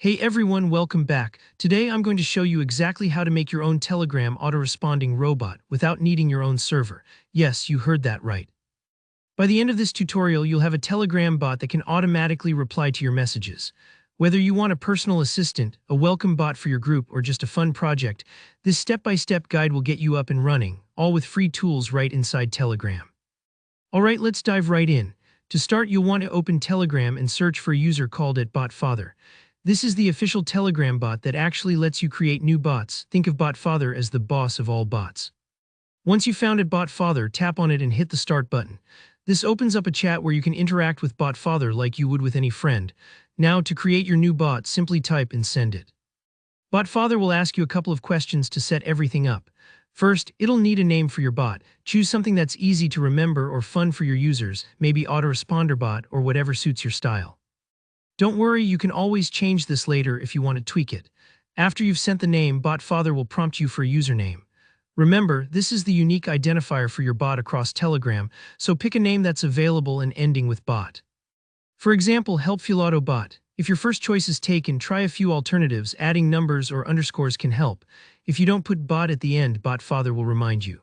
Hey everyone, welcome back. Today I'm going to show you exactly how to make your own Telegram auto-responding robot without needing your own server. Yes, you heard that right. By the end of this tutorial, you'll have a Telegram bot that can automatically reply to your messages. Whether you want a personal assistant, a welcome bot for your group, or just a fun project, this step-by-step guide will get you up and running, all with free tools right inside Telegram. Alright, let's dive right in. To start, you'll want to open Telegram and search for a user called @BotFather. This is the official Telegram bot that actually lets you create new bots. Think of BotFather as the boss of all bots. Once you've found BotFather, tap on it and hit the start button. This opens up a chat where you can interact with BotFather like you would with any friend. Now, to create your new bot, simply type and send it. BotFather will ask you a couple of questions to set everything up. First, it'll need a name for your bot. Choose something that's easy to remember or fun for your users, maybe autoresponder bot or whatever suits your style. Don't worry, you can always change this later if you want to tweak it. After you've sent the name, BotFather will prompt you for a username. Remember, this is the unique identifier for your bot across Telegram, so pick a name that's available and ending with bot. For example, HelpfulAutoBot. If your first choice is taken, try a few alternatives. Adding numbers or underscores can help. If you don't put bot at the end, BotFather will remind you.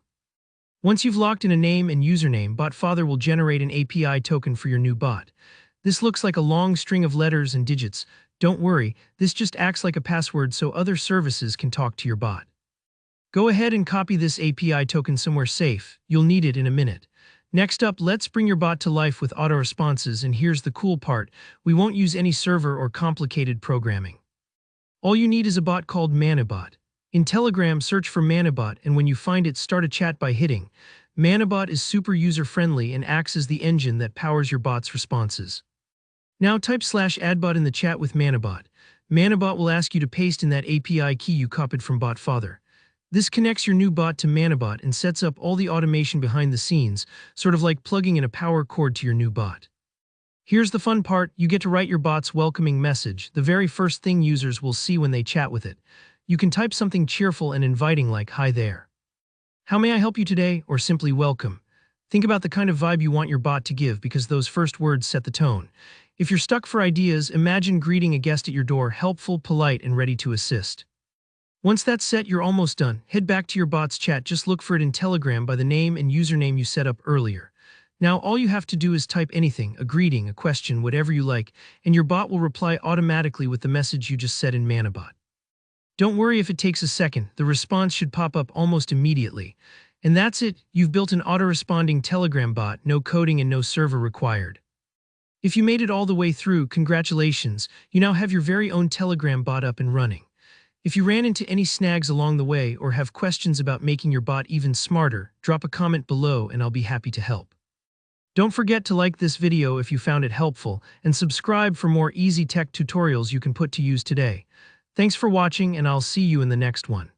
Once you've locked in a name and username, BotFather will generate an API token for your new bot. This looks like a long string of letters and digits. Don't worry, this just acts like a password so other services can talk to your bot. Go ahead and copy this API token somewhere safe. You'll need it in a minute. Next up, let's bring your bot to life with auto responses, and here's the cool part. We won't use any server or complicated programming. All you need is a bot called Manabot. In Telegram, search for Manabot, and when you find it, start a chat by hitting. Manabot is super user-friendly and acts as the engine that powers your bot's responses. Now type /adbot in the chat with Manabot. Manabot will ask you to paste in that API key you copied from BotFather. This connects your new bot to Manabot and sets up all the automation behind the scenes, sort of like plugging in a power cord to your new bot. Here's the fun part, you get to write your bot's welcoming message, the very first thing users will see when they chat with it. You can type something cheerful and inviting like, "Hi there. How may I help you today?" or simply "Welcome." Think about the kind of vibe you want your bot to give because those first words set the tone. If you're stuck for ideas, imagine greeting a guest at your door, helpful, polite, and ready to assist. Once that's set, you're almost done. Head back to your bot's chat, just look for it in Telegram by the name and username you set up earlier. Now all you have to do is type anything, a greeting, a question, whatever you like, and your bot will reply automatically with the message you just set in Manabot. Don't worry if it takes a second, the response should pop up almost immediately. And that's it, you've built an auto-responding Telegram bot, no coding and no server required. If you made it all the way through, congratulations, you now have your very own Telegram bot up and running. If you ran into any snags along the way or have questions about making your bot even smarter, drop a comment below and I'll be happy to help. Don't forget to like this video if you found it helpful and subscribe for more easy tech tutorials you can put to use today. Thanks for watching and I'll see you in the next one.